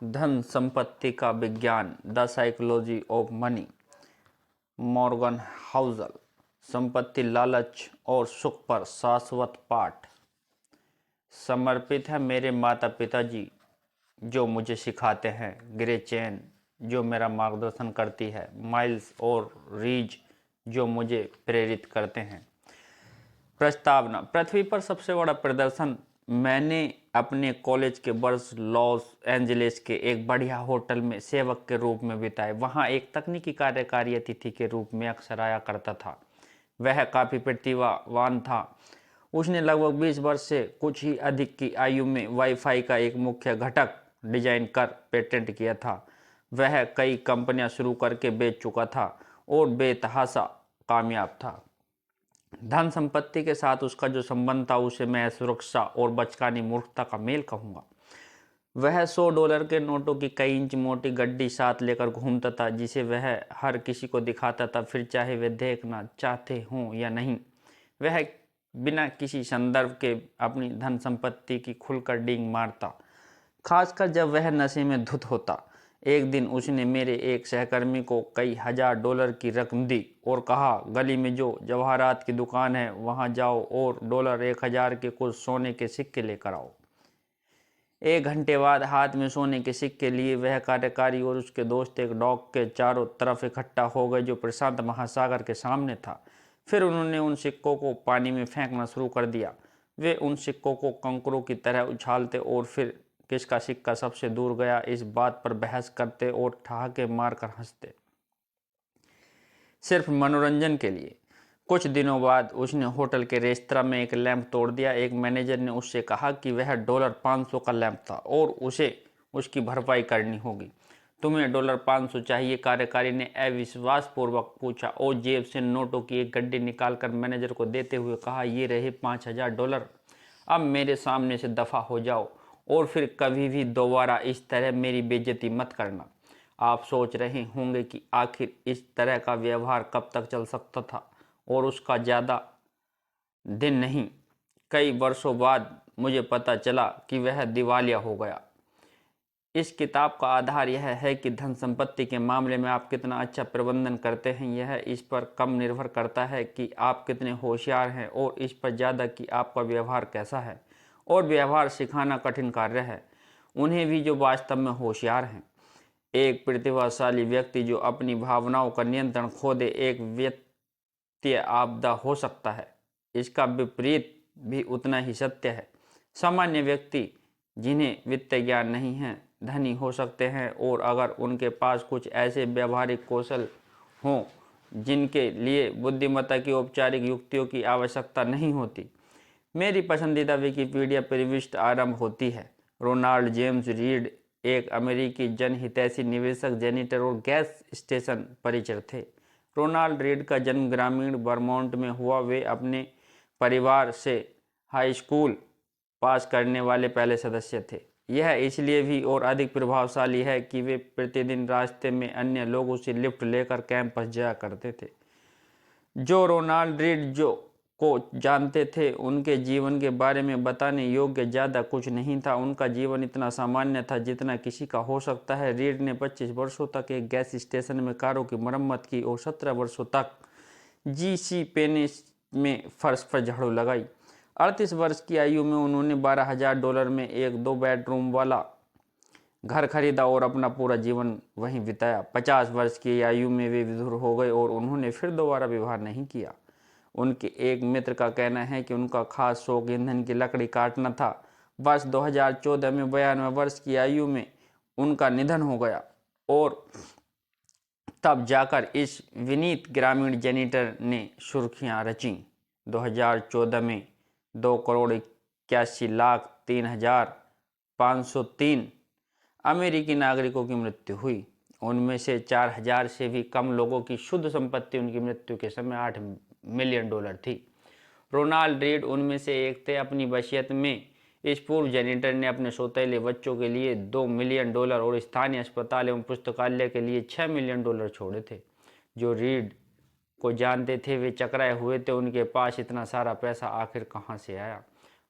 धन संपत्ति का विज्ञान, the psychology of money, Morgan Housel. संपत्ति, लालच और सुख पर शाश्वत पाठ। समर्पित है मेरे माता पिताजी जो मुझे सिखाते हैं, ग्रे चेन जो मेरा मार्गदर्शन करती है, माइल्स और रीज जो मुझे प्रेरित करते हैं। प्रस्तावना। पृथ्वी पर सबसे बड़ा प्रदर्शन मैंने अपने कॉलेज के वर्ष लॉस एंजलिस के एक बढ़िया होटल में सेवक के रूप में बिताए। वहाँ एक तकनीकी कार्यकारी अतिथि के रूप में अक्सर आया करता था। वह काफ़ी प्रतिभावान था। उसने लगभग 20 वर्ष से कुछ ही अधिक की आयु में वाईफाई का एक मुख्य घटक डिजाइन कर पेटेंट किया था। वह कई कंपनियां शुरू करके बेच चुका था और बेतहाशा कामयाब था। धन संपत्ति के साथ उसका जो संबंध था उसे मैं सुरक्षा और बचकानी मूर्खता का मेल कहूँगा। वह $100 के नोटों की कई इंच मोटी गड्डी साथ लेकर घूमता था, जिसे वह हर किसी को दिखाता था, फिर चाहे वे देखना चाहते हों या नहीं। वह बिना किसी संदर्भ के अपनी धन संपत्ति की खुलकर डींग मारता, खासकर जब वह नशे में धुत होता। एक दिन उसने मेरे एक सहकर्मी को कई $1000 की रकम दी और कहा, गली में जो जवाहरात की दुकान है वहां जाओ और $1000 के कुछ सोने के सिक्के लेकर आओ। 1 घंटे बाद हाथ में सोने के सिक्के लिए वह कार्यकारी और उसके दोस्त एक डॉक के चारों तरफ इकट्ठा हो गए जो प्रशांत महासागर के सामने था। फिर उन्होंने उन सिक्कों को पानी में फेंकना शुरू कर दिया। वे उन सिक्कों को कंकरों की तरह उछालते और फिर किसका सिक्का सबसे दूर गया इस बात पर बहस करते और ठहाके मारकर हंसते, सिर्फ मनोरंजन के लिए। कुछ दिनों बाद उसने होटल के रेस्तरां में एक लैंप तोड़ दिया। एक मैनेजर ने उससे कहा कि वह $500 का लैंप था और उसे उसकी भरपाई करनी होगी। तुम्हें $500 चाहिए? कार्यकारी ने अविश्वास पूर्वक पूछा और जेब से नोटों की एक गड्डी निकालकर मैनेजर को देते हुए कहा, ये रहे $5000। अब मेरे सामने से दफा हो जाओ और फिर कभी भी दोबारा इस तरह मेरी बेइज्जती मत करना। आप सोच रहे होंगे कि आखिर इस तरह का व्यवहार कब तक चल सकता था, और उसका ज़्यादा दिन नहीं, कई वर्षों बाद मुझे पता चला कि वह दिवालिया हो गया। इस किताब का आधार यह है कि धन संपत्ति के मामले में आप कितना अच्छा प्रबंधन करते हैं यह इस पर कम निर्भर करता है कि आप कितने होशियार हैं और इस पर ज़्यादा कि आपका व्यवहार कैसा है। और व्यवहार सिखाना कठिन कार्य है, उन्हें भी जो वास्तव में होशियार हैं। एक प्रतिभाशाली व्यक्ति जो अपनी भावनाओं का नियंत्रण खो दे एक वित्तीय आपदा हो सकता है। इसका विपरीत भी उतना ही सत्य है। सामान्य व्यक्ति जिन्हें वित्तीय ज्ञान नहीं है धनी हो सकते हैं, और अगर उनके पास कुछ ऐसे व्यावहारिक कौशल हों जिनके लिए बुद्धिमत्ता की औपचारिक युक्तियों की आवश्यकता नहीं होती। मेरी पसंदीदा विकिपीडिया प्रविष्टि आरंभ होती है। रोनाल्ड जेम्स रीड एक अमेरिकी जनहितैषी निवेशक, जेनिटर और गैस स्टेशन परिचर थे। रोनाल्ड रीड का जन्म ग्रामीण वर्मोंट में हुआ। वे अपने परिवार से हाई स्कूल पास करने वाले पहले सदस्य थे। यह इसलिए भी और अधिक प्रभावशाली है कि वे प्रतिदिन रास्ते में अन्य लोगों से लिफ्ट लेकर कैंपस जाया करते थे। जो रोनाल्ड रीड जो को जानते थे उनके जीवन के बारे में बताने योग्य ज़्यादा कुछ नहीं था। उनका जीवन इतना सामान्य था जितना किसी का हो सकता है। रीड ने 25 वर्षों तक एक गैस स्टेशन में कारों की मरम्मत की और 17 वर्षों तक जीसी पेने में फर्श पर झाड़ू लगाई। 38 वर्ष की आयु में उन्होंने $12000 में एक 2 बेडरूम वाला घर खरीदा और अपना पूरा जीवन वहीं बिताया। 50 वर्ष की आयु में वे विधुर हो गए और उन्होंने फिर दोबारा विवाह नहीं किया। उनके एक मित्र का कहना है कि उनका खास शौक ईंधन की लकड़ी काटना था। वर्ष 2014 में 92 वर्ष की आयु में उनका निधन हो गया और तब जाकर इस विनीत ग्रामीण जेनिटर ने सुर्खियां रचीं। 2014 में 2,81,03,503 अमेरिकी नागरिकों की मृत्यु हुई। उनमें से 4000 से भी कम लोगों की शुद्ध संपत्ति उनकी मृत्यु के समय $8 मिलियन थी। रोनाल्ड रीड उनमें से एक थे। अपनी वसीयत में इस पूर्व जेनिटर ने अपने सौतेले बच्चों के लिए $2 मिलियन और स्थानीय अस्पताल एवं पुस्तकालय के लिए $6 मिलियन छोड़े थे। जो रीड को जानते थे वे चकराए हुए थे, उनके पास इतना सारा पैसा आखिर कहाँ से आया।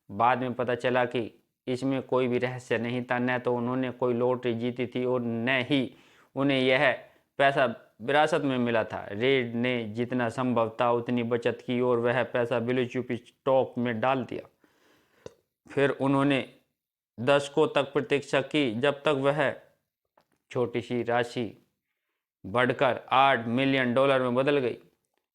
बाद में पता चला कि इसमें कोई भी रहस्य नहीं था। न तो उन्होंने कोई लॉटरी जीती थी और न ही उन्हें यह पैसा विरासत में मिला था। रीड ने जितना संभव था उतनी बचत की और वह पैसा ब्लू चिप स्टॉक में डाल दिया। फिर उन्होंने दशकों तक प्रतीक्षा की, जब तक वह छोटी सी राशि बढ़कर $8 मिलियन में बदल गई।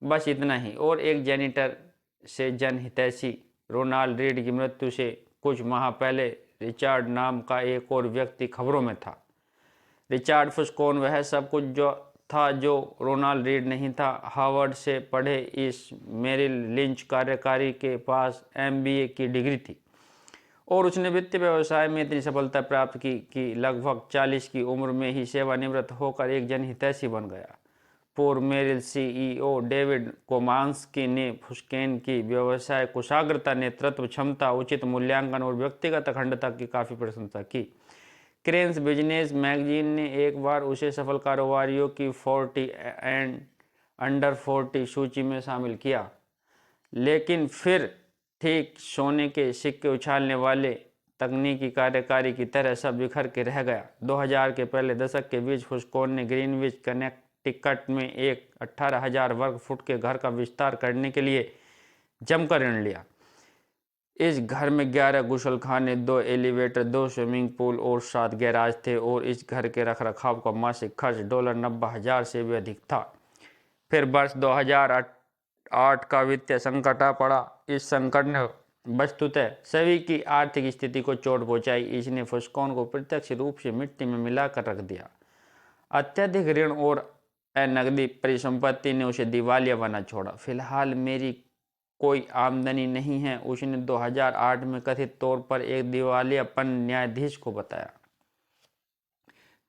बस इतना ही। और एक जेनिटर से जनहितैषी रोनाल्ड रीड की मृत्यु से कुछ माह पहले रिचार्ड नाम का एक और व्यक्ति खबरों में था। रिचार्ड फुस्कोन वह सब कुछ जो था जो रोनाल्ड रीड नहीं था। हार्वर्ड से पढ़े इस मेरिल लिंच कार्यकारी के पास MBA की डिग्री थी और उसने वित्तीय व्यवसाय में इतनी सफलता प्राप्त की कि लगभग 40 की उम्र में ही सेवानिवृत्त होकर एक जनहितैषी बन गया। पूर्व मेरिल CEO डेविड कोमांस्की ने फुस्केन की व्यवसाय कुशाग्रता, नेतृत्व क्षमता, उचित मूल्यांकन और व्यक्तिगत अखंडता की काफ़ी प्रशंसा की। क्रेन्स बिजनेस मैगजीन ने एक बार उसे सफल कारोबारियों की 40 एंड अंडर 40 सूची में शामिल किया, लेकिन फिर ठीक सोने के सिक्के उछालने वाले तकनीकी कार्यकारी की तरह सब बिखर के रह गया। 2000 के पहले दशक के बीच फुस्कोन ने ग्रीनविच कनेक्टिकट में एक 18,000 वर्ग फुट के घर का विस्तार करने के लिए जमकर ऋण लिया। इस घर में 11 गुसलखाने, 2 एलिवेटर, 2 स्विमिंग पूल और 7 गैराज थे और इस घर के रखरखाव का मासिक खर्च $90,000 से भी अधिक था। फिर वर्ष 2008 का वित्तीय संकट आ पड़ा। इस संकट ने वस्तुतः सभी की आर्थिक स्थिति को चोट पहुंचाई। इसने फुस्कोन को प्रत्यक्ष रूप से मिट्टी में मिलाकर रख दिया। अत्यधिक ऋण और अनगदी परिसंपत्ति ने उसे दिवालिया बना छोड़ा। फिलहाल मेरी कोई आमदनी नहीं है, उसने 2008 में कथित तौर पर एक दिवालियापन न्यायाधीश को बताया।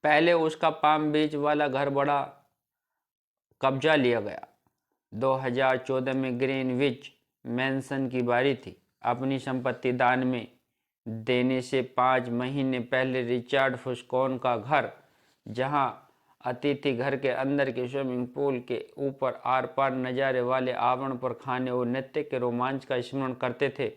पहले उसका पाम बीच वाला घर बड़ा कब्जा लिया गया। 2014 में ग्रीनविच मैंसन की बारी थी। अपनी संपत्ति दान में देने से 5 महीने पहले रिचार्ड फुस्कोन का घर, जहां अतिथि घर के अंदर के स्विमिंग पूल के ऊपर आर पार नज़ारे वाले आवरण पर खाने और नृत्य के रोमांच का स्मरण करते थे,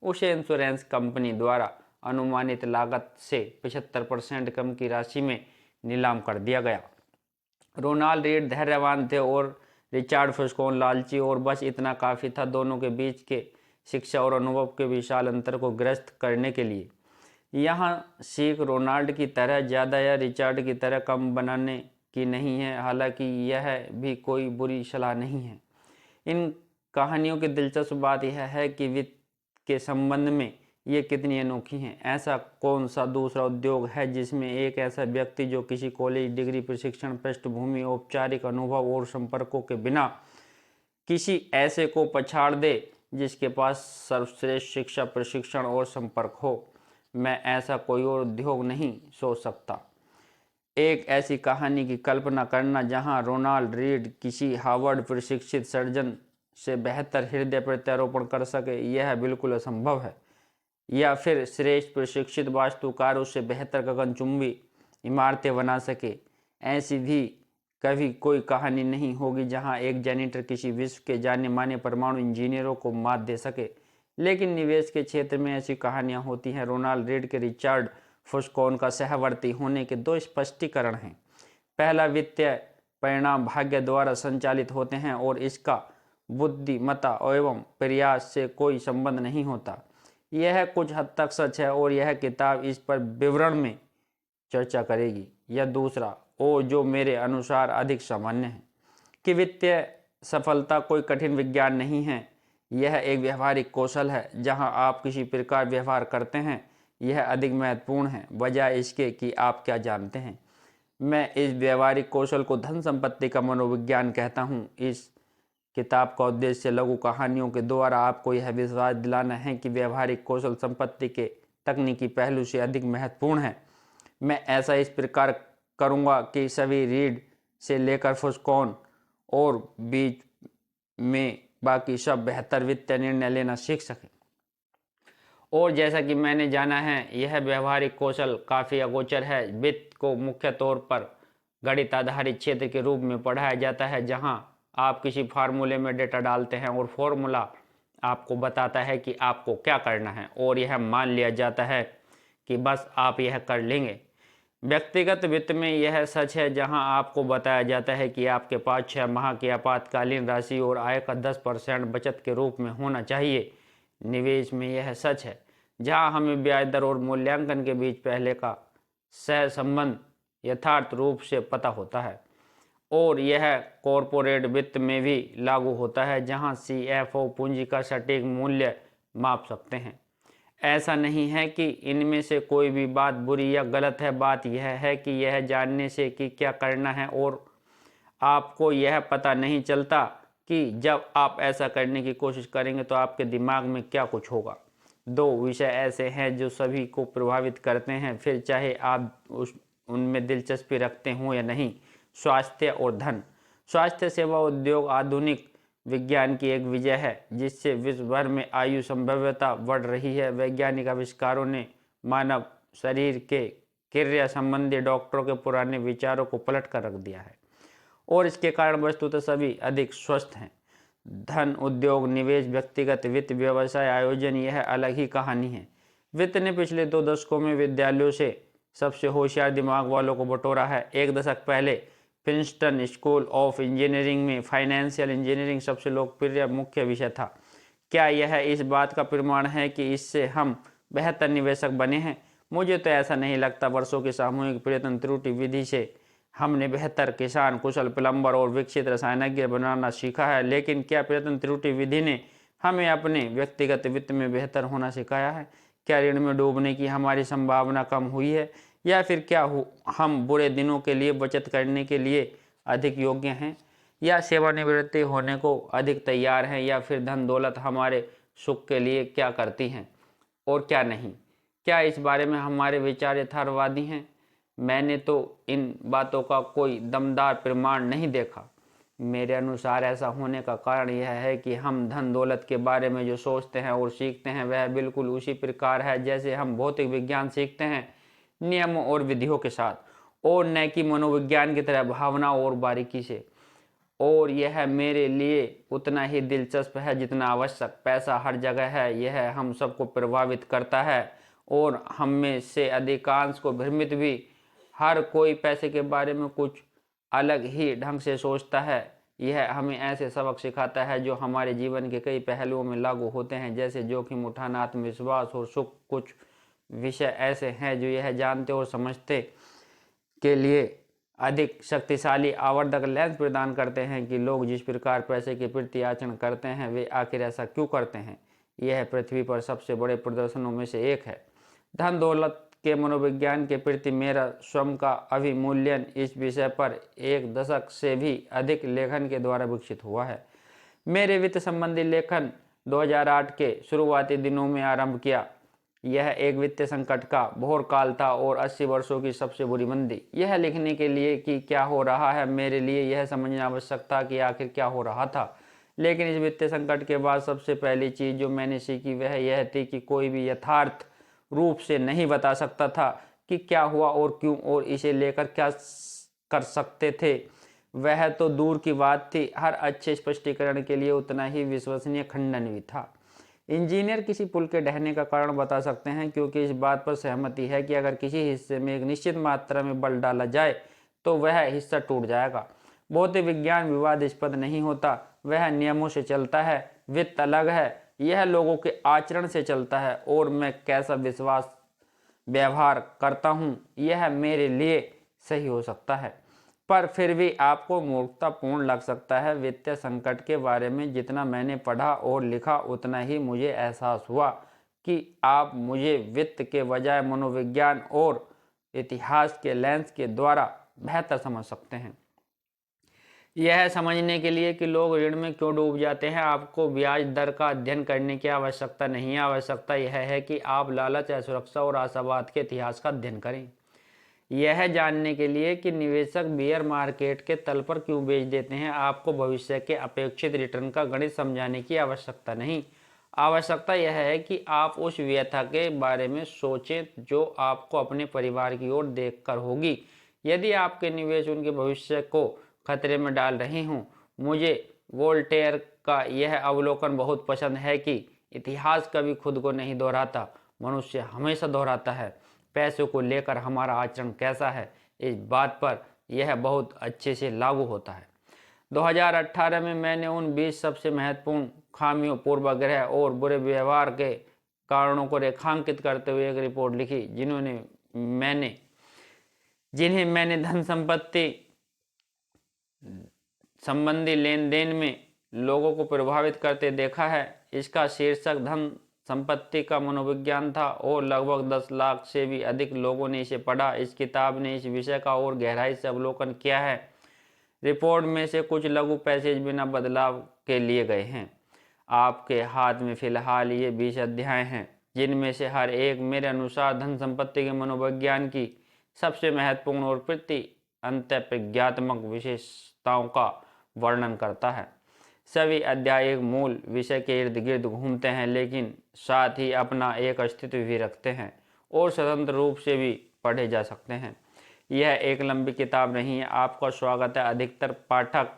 उसे इंश्योरेंस कंपनी द्वारा अनुमानित लागत से 75% कम की राशि में नीलाम कर दिया गया। रोनाल्ड रीड धैर्यवान थे और रिचार्ड फुस्कोन लालची, और बस इतना काफ़ी था दोनों के बीच के शिक्षा और अनुभव के विशाल अंतर को ग्रस्त करने के लिए। यहाँ सीख रोनाल्ड की तरह ज़्यादा या रिचार्ड की तरह कम बनाने की नहीं है, हालांकि यह भी कोई बुरी सलाह नहीं है। इन कहानियों की दिलचस्प बात यह है कि वित्त के संबंध में ये कितनी अनोखी हैं। ऐसा कौन सा दूसरा उद्योग है जिसमें एक ऐसा व्यक्ति जो किसी कॉलेज डिग्री, प्रशिक्षण, पृष्ठभूमि, औपचारिक अनुभव और संपर्कों के बिना किसी ऐसे को पछाड़ दे जिसके पास सर्वश्रेष्ठ शिक्षा, प्रशिक्षण और संपर्क हो? मैं ऐसा कोई और उद्योग नहीं सोच सकता। एक ऐसी कहानी की कल्पना करना जहां रोनाल्ड रीड किसी हार्वर्ड प्रशिक्षित सर्जन से बेहतर हृदय प्रत्यारोपण कर सके, यह बिल्कुल असंभव है। या फिर श्रेष्ठ प्रशिक्षित वास्तुकार उससे बेहतर गगनचुंबी इमारतें बना सके। ऐसी भी कभी कोई कहानी नहीं होगी जहां एक जेनिटर किसी विश्व के जाने माने परमाणु इंजीनियरों को मात दे सके। लेकिन निवेश के क्षेत्र में ऐसी कहानियां होती हैं। रोनाल्ड रीड के रिचार्ड फुस्कोन का सहवर्ती होने के 2 स्पष्टीकरण हैं। पहला, वित्तीय परिणाम भाग्य द्वारा संचालित होते हैं और इसका बुद्धिमत्ता एवं प्रयास से कोई संबंध नहीं होता। यह कुछ हद तक सच है और यह किताब इस पर विवरण में चर्चा करेगी। या दूसरा, जो मेरे अनुसार अधिक सामान्य है, कि वित्तीय सफलता कोई कठिन विज्ञान नहीं है, यह एक व्यवहारिक कौशल है। जहां आप किसी प्रकार व्यवहार करते हैं, यह अधिक महत्वपूर्ण है बजाय इसके कि आप क्या जानते हैं। मैं इस व्यवहारिक कौशल को धन संपत्ति का मनोविज्ञान कहता हूँ। इस किताब का उद्देश्य लघु कहानियों के द्वारा आपको यह विश्वास दिलाना है कि व्यवहारिक कौशल संपत्ति के तकनीकी पहलू से अधिक महत्वपूर्ण है। मैं ऐसा इस प्रकार करूँगा कि सभी रीड से लेकर फुस्कोन और बीच में बाकी सब बेहतर वित्तीय निर्णय लेना सीख सकें। और जैसा कि मैंने जाना है, यह व्यवहारिक कौशल काफ़ी अगोचर है। वित्त को मुख्य तौर पर गणित आधारित क्षेत्र के रूप में पढ़ाया जाता है, जहां आप किसी फार्मूले में डेटा डालते हैं और फार्मूला आपको बताता है कि आपको क्या करना है, और यह मान लिया जाता है कि बस आप यह कर लेंगे। व्यक्तिगत वित्त में यह सच है, जहां आपको बताया जाता है कि आपके पास 6 माह की आपातकालीन राशि और आय का 10% बचत के रूप में होना चाहिए। निवेश में यह सच है, जहां हमें ब्याज दर और मूल्यांकन के बीच पहले का सहसंबंध यथार्थ रूप से पता होता है। और यह कॉरपोरेट वित्त में भी लागू होता है, जहां CFO पूंजी का सटीक मूल्य माप सकते हैं। ऐसा नहीं है कि इनमें से कोई भी बात बुरी या गलत है, बात यह है कि यह जानने से कि क्या करना है और आपको यह पता नहीं चलता कि जब आप ऐसा करने की कोशिश करेंगे तो आपके दिमाग में क्या कुछ होगा। 2 विषय ऐसे हैं जो सभी को प्रभावित करते हैं, फिर चाहे आप उनमें दिलचस्पी रखते हों या नहीं। स्वास्थ्य और धन। स्वास्थ्य सेवा उद्योग आधुनिक विज्ञान की एक विजय है, जिससे विश्व भर में आयु संभाव्यता बढ़ रही है। वैज्ञानिक आविष्कारों ने मानव शरीर के क्रिया संबंधी डॉक्टरों के पुराने विचारों को पलट कर रख दिया है और इसके कारण वस्तुतः सभी अधिक स्वस्थ हैं। धन, उद्योग, निवेश, व्यक्तिगत वित्त, व्यवसाय आयोजन, यह अलग ही कहानी है। वित्त ने पिछले 2 दशकों में विद्यालयों से सबसे होशियार दिमाग वालों को बटोरा है। 1 दशक पहले प्रिंसटन स्कूल ऑफ इंजीनियरिंग में फाइनेंशियल इंजीनियरिंग सबसे लोकप्रिय मुख्य विषय था। क्या यह इस बात का प्रमाण है कि इससे हम बेहतर निवेशक बने हैं? मुझे तो ऐसा नहीं लगता। वर्षों की सामूहिक प्रयत्न त्रुटि विधि से हमने बेहतर किसान, कुशल प्लम्बर और विकसित रसायनज्ञ बनाना सीखा है, लेकिन क्या प्रयत्न त्रुटि विधि ने हमें अपने व्यक्तिगत वित्त में बेहतर होना सिखाया है? क्या ऋण में डूबने की हमारी संभावना कम हुई है, या फिर क्या हम बुरे दिनों के लिए बचत करने के लिए अधिक योग्य हैं, या सेवानिवृत्ति होने को अधिक तैयार हैं, या फिर धन दौलत हमारे सुख के लिए क्या करती हैं और क्या नहीं? क्या इस बारे में हमारे विचार यथार्थवादी हैं? मैंने तो इन बातों का कोई दमदार प्रमाण नहीं देखा। मेरे अनुसार ऐसा होने का कारण यह है कि हम धन दौलत के बारे में जो सोचते हैं और सीखते हैं वह बिल्कुल उसी प्रकार है जैसे हम भौतिक विज्ञान सीखते हैं, नियमों और विधियों के साथ, और न कि मनोविज्ञान की तरह भावना और बारीकी से। और यह मेरे लिए उतना ही दिलचस्प है जितना आवश्यक। पैसा हर जगह है, यह हम सबको प्रभावित करता है और हम में से अधिकांश को भ्रमित भी। हर कोई पैसे के बारे में कुछ अलग ही ढंग से सोचता है। यह हमें ऐसे सबक सिखाता है जो हमारे जीवन के कई पहलुओं में लागू होते हैं, जैसे जोखिम उठाना, आत्मविश्वास और सुख। कुछ विषय ऐसे हैं जो यह जानते और समझते के लिए अधिक शक्तिशाली आवर्धक लेंस प्रदान करते हैं कि लोग जिस प्रकार पैसे के प्रति आचरण करते हैं वे आखिर ऐसा क्यों करते हैं। यह पृथ्वी पर सबसे बड़े प्रदर्शनों में से एक है। धन दौलत के मनोविज्ञान के प्रति मेरा स्वयं का अभिमूल्यन इस विषय पर 1 दशक से भी अधिक लेखन के द्वारा विकसित हुआ है। मेरे वित्त संबंधी लेखन 2008 के शुरुआती दिनों में आरंभ किया। यह एक वित्तीय संकट का घोर काल था और 80 वर्षों की सबसे बुरी मंदी। यह लिखने के लिए कि क्या हो रहा है, मेरे लिए यह समझना आवश्यक था कि आखिर क्या हो रहा था। लेकिन इस वित्तीय संकट के बाद सबसे पहली चीज़ जो मैंने सीखी वह यह थी कि कोई भी यथार्थ रूप से नहीं बता सकता था कि क्या हुआ और क्यों, और इसे लेकर क्या कर सकते थे वह तो दूर की बात थी। हर अच्छे स्पष्टीकरण के लिए उतना ही विश्वसनीय खंडन भी था। इंजीनियर किसी पुल के ढहने का कारण बता सकते हैं, क्योंकि इस बात पर सहमति है कि अगर किसी हिस्से में एक निश्चित मात्रा में बल डाला जाए तो वह हिस्सा टूट जाएगा। भौतिक विज्ञान विवादास्पद नहीं होता, वह नियमों से चलता है। वित्त अलग है, यह लोगों के आचरण से चलता है और मैं कैसा विश्वास व्यवहार करता हूँ यह मेरे लिए सही हो सकता है, पर फिर भी आपको मूर्खतापूर्ण लग सकता है। वित्तीय संकट के बारे में जितना मैंने पढ़ा और लिखा उतना ही मुझे एहसास हुआ कि आप मुझे वित्त के बजाय मनोविज्ञान और इतिहास के लेंस के द्वारा बेहतर समझ सकते हैं। यह समझने के लिए कि लोग ऋण में क्यों डूब जाते हैं आपको ब्याज दर का अध्ययन करने की आवश्यकता नहीं है। आवश्यकता यह है कि आप लालच, असुरक्षा और आशावाद के इतिहास का अध्ययन करें। यह जानने के लिए कि निवेशक बेयर मार्केट के तल पर क्यों बेच देते हैं। आपको भविष्य के अपेक्षित रिटर्न का गणित समझाने की आवश्यकता नहीं। आवश्यकता यह है कि आप उस व्यथा के बारे में सोचें जो आपको अपने परिवार की ओर देखकर होगी यदि आपके निवेश उनके भविष्य को खतरे में डाल रहे हों। मुझे वोल्टेयर का यह अवलोकन बहुत पसंद है कि इतिहास कभी खुद को नहीं दोहराता, मनुष्य हमेशा दोहराता है। पैसों को लेकर हमारा आचरण कैसा है, इस बात पर यह बहुत अच्छे से लागू होता है। 2018 में मैंने उन 20 सबसे महत्वपूर्ण खामियों, पूर्वाग्रह और बुरे व्यवहार के कारणों को रेखांकित करते हुए एक रिपोर्ट लिखी जिन्हें मैंने धन संपत्ति संबंधी लेन देन में लोगों को प्रभावित करते देखा है। इसका शीर्षक धन संपत्ति का मनोविज्ञान था और लगभग 10 लाख से भी अधिक लोगों ने इसे पढ़ा। इस किताब ने इस विषय का और गहराई से अवलोकन किया है। रिपोर्ट में से कुछ लघु पैसेज बिना बदलाव के लिए गए हैं। आपके हाथ में फिलहाल ये 20 अध्याय हैं, जिनमें से हर एक मेरे अनुसार धन संपत्ति के मनोविज्ञान की सबसे महत्वपूर्ण और प्रति अंतःप्रज्ञात्मक विशेषताओं का वर्णन करता है। सभी अध्याय एक मूल विषय के इर्द गिर्द घूमते हैं, लेकिन साथ ही अपना एक अस्तित्व भी रखते हैं और स्वतंत्र रूप से भी पढ़े जा सकते हैं। यह एक लंबी किताब नहीं है। आपका स्वागत है। अधिकतर पाठक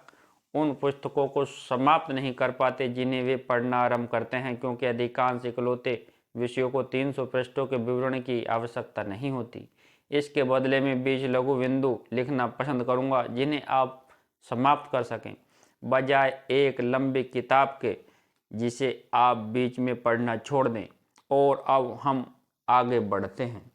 उन पुस्तकों को समाप्त नहीं कर पाते जिन्हें वे पढ़ना आरंभ करते हैं, क्योंकि अधिकांश इकलौते विषयों को 300 पृष्ठों के विवरण की आवश्यकता नहीं होती। इसके बदले में 20 लघु बिंदु लिखना पसंद करूंगा जिन्हें आप समाप्त कर सकें, बजाय एक लंबी किताब के जिसे आप बीच में पढ़ना छोड़ दें। और अब हम आगे बढ़ते हैं।